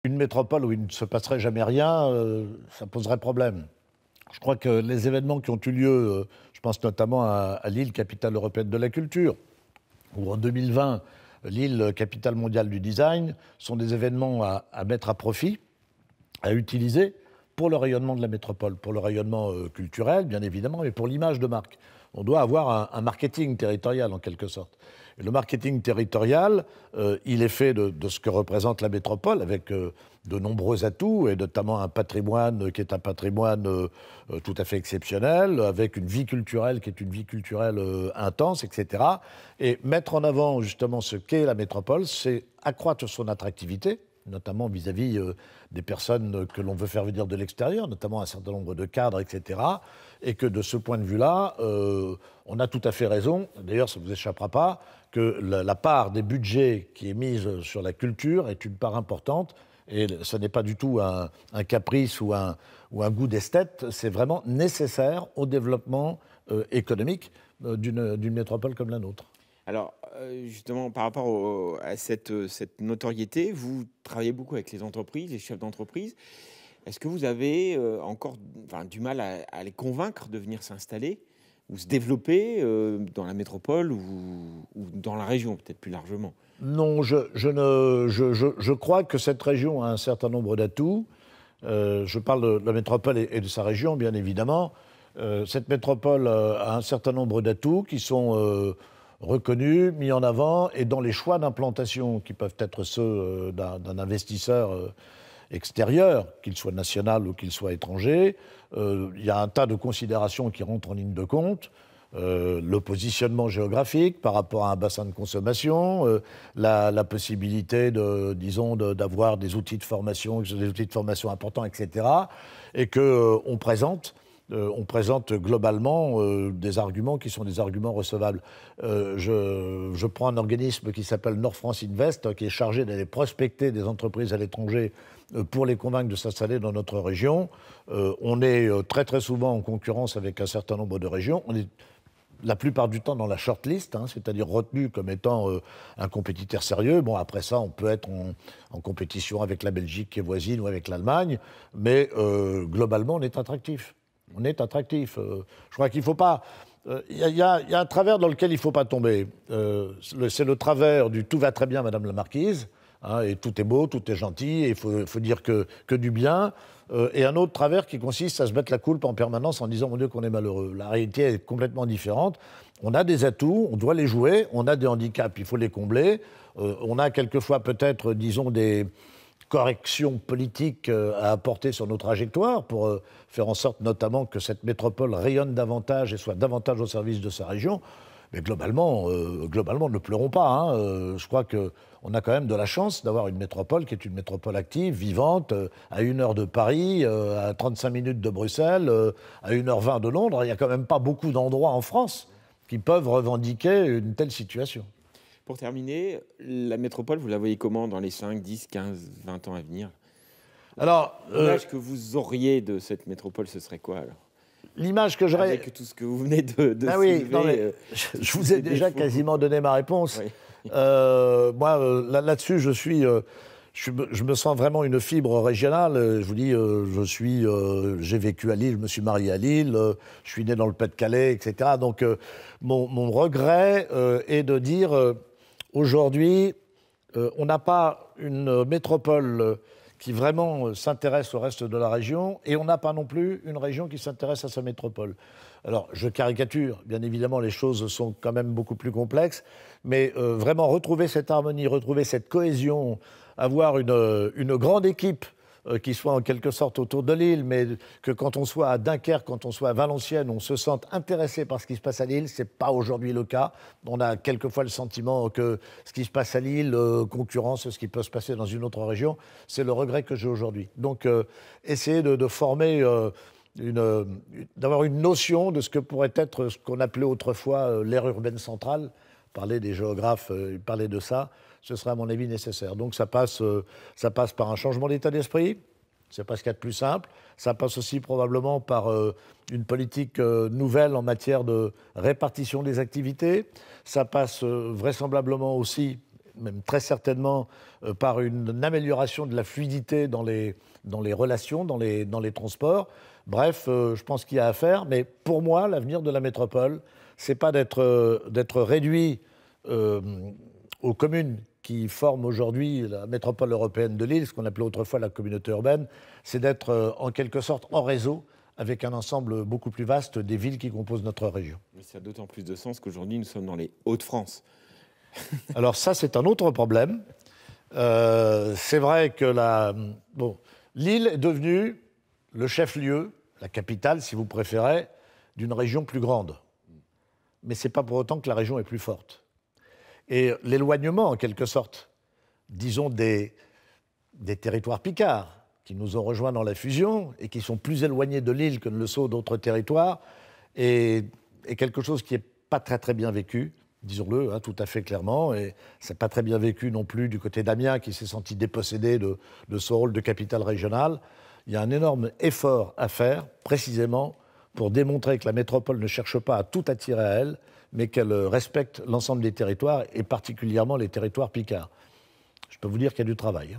une métropole où il ne se passerait jamais rien, ça poserait problème. Je crois que les événements qui ont eu lieu, je pense notamment à Lille, capitale européenne de la culture, ou en 2020, Lille, capitale mondiale du design, sont des événements à mettre à profit, à utiliser pour le rayonnement de la métropole, pour le rayonnement culturel, bien évidemment, mais pour l'image de marque. On doit avoir un marketing territorial, en quelque sorte. Et le marketing territorial, il est fait de ce que représente la métropole, avec de nombreux atouts, et notamment un patrimoine qui est un patrimoine tout à fait exceptionnel, avec une vie culturelle qui est une vie culturelle intense, etc. Et mettre en avant justement ce qu'est la métropole, c'est accroître son attractivité, notamment vis-à-vis des personnes que l'on veut faire venir de l'extérieur, notamment un certain nombre de cadres, etc. Et que de ce point de vue-là, on a tout à fait raison, d'ailleurs ça ne vous échappera pas, que la part des budgets qui est mise sur la culture est une part importante, et ce n'est pas du tout un caprice ou un goût d'esthète, c'est vraiment nécessaire au développement économique d'une métropole comme la nôtre. Alors, justement, par rapport à cette notoriété, vous travaillez beaucoup avec les entreprises, les chefs d'entreprise. Est-ce que vous avez encore du mal à les convaincre de venir s'installer ou se développer dans la métropole ou dans la région, peut-être plus largement? Non, je crois que cette région a un certain nombre d'atouts. Je parle de la métropole et de sa région, bien évidemment. Cette métropole a un certain nombre d'atouts qui sont reconnus, mis en avant, et dans les choix d'implantation, qui peuvent être ceux d'un investisseur extérieur, qu'il soit national ou qu'il soit étranger, il y a un tas de considérations qui rentrent en ligne de compte. Le positionnement géographique par rapport à un bassin de consommation, la possibilité d'avoir des outils de formation importants, etc. Et qu'on présente globalement des arguments qui sont des arguments recevables. Je prends un organisme qui s'appelle Nord France Invest, qui est chargé d'aller prospecter des entreprises à l'étranger pour les convaincre de s'installer dans notre région. On est très très souvent en concurrence avec un certain nombre de régions. On est la plupart du temps dans la shortlist, c'est-à-dire retenu comme étant un compétiteur sérieux. Bon, après ça, on peut être en compétition avec la Belgique qui est voisine ou avec l'Allemagne, mais globalement, on est attractif. On est attractif. Je crois qu'il ne faut pas... Il y a un travers dans lequel il ne faut pas tomber. C'est le travers du « tout va très bien, Madame la Marquise », et tout est beau, tout est gentil, et il faut dire que du bien. Et un autre travers qui consiste à se mettre la coulpe en permanence en disant « mon Dieu qu'on est malheureux ». La réalité est complètement différente. On a des atouts, on doit les jouer, on a des handicaps, il faut les combler. On a quelquefois peut-être, disons, des corrections politiques à apporter sur nos trajectoires pour faire en sorte notamment que cette métropole rayonne davantage et soit davantage au service de sa région. Mais globalement, ne pleurons pas. Je crois qu'on a quand même de la chance d'avoir une métropole qui est une métropole active, vivante, à 1 heure de Paris, à 35 minutes de Bruxelles, à 1h20 de Londres. Il n'y a quand même pas beaucoup d'endroits en France qui peuvent revendiquer une telle situation. Pour terminer, la métropole, vous la voyez comment dans les 5, 10, 15, 20 ans à venir? Alors, l'image que vous auriez de cette métropole, ce serait quoi alors? L'image que j'aurais... Avec tout ce que vous venez de oui, soulever, non, mais je vous ai déjà quasiment donné ma réponse. Oui. Moi, là-dessus, je me sens vraiment une fibre régionale. Je vous dis, j'ai vécu à Lille, je me suis marié à Lille, je suis né dans le Pas-de-Calais, etc. Donc, mon regret est de dire, aujourd'hui, on n'a pas une métropole qui vraiment s'intéresse au reste de la région, et on n'a pas non plus une région qui s'intéresse à sa métropole. Alors, je caricature, bien évidemment, les choses sont quand même beaucoup plus complexes, mais vraiment retrouver cette harmonie, retrouver cette cohésion, avoir une grande équipe qui soit en quelque sorte autour de Lille, mais que quand on soit à Dunkerque, quand on soit à Valenciennes, on se sente intéressé par ce qui se passe à Lille. Ce n'est pas aujourd'hui le cas. On a quelquefois le sentiment que ce qui se passe à Lille concurrence ce qui peut se passer dans une autre région. C'est le regret que j'ai aujourd'hui. Donc, essayer de former... d'avoir une notion de ce que pourrait être ce qu'on appelait autrefois l'aire urbaine centrale. Parler des géographes, parler de ça, ce serait à mon avis nécessaire. Donc ça passe par un changement d'état d'esprit, c'est pas ce qu'il y a de plus simple. Ça passe aussi probablement par une politique nouvelle en matière de répartition des activités. Ça passe vraisemblablement aussi, même très certainement par une amélioration de la fluidité dans les relations, dans les transports. Bref, je pense qu'il y a à faire, mais pour moi, l'avenir de la métropole, c'est pas d'être réduit aux communes qui forment aujourd'hui la métropole européenne de Lille, ce qu'on appelait autrefois la communauté urbaine, c'est d'être en quelque sorte en réseau avec un ensemble beaucoup plus vaste des villes qui composent notre région. Mais ça a d'autant plus de sens qu'aujourd'hui, nous sommes dans les Hauts-de-France. Alors ça, c'est un autre problème. C'est vrai que Lille est devenue le chef-lieu, la capitale, si vous préférez, d'une région plus grande. Mais ce n'est pas pour autant que la région est plus forte. Et l'éloignement, en quelque sorte, disons des territoires picards, qui nous ont rejoints dans la fusion et qui sont plus éloignés de Lille que ne le sont d'autres territoires, est quelque chose qui n'est pas très très bien vécu, disons-le tout à fait clairement, et c'est pas très bien vécu non plus du côté d'Amiens qui s'est senti dépossédé de son rôle de capitale régionale. Il y a un énorme effort à faire, précisément, pour démontrer que la métropole ne cherche pas à tout attirer à elle, mais qu'elle respecte l'ensemble des territoires, et particulièrement les territoires picards. Je peux vous dire qu'il y a du travail.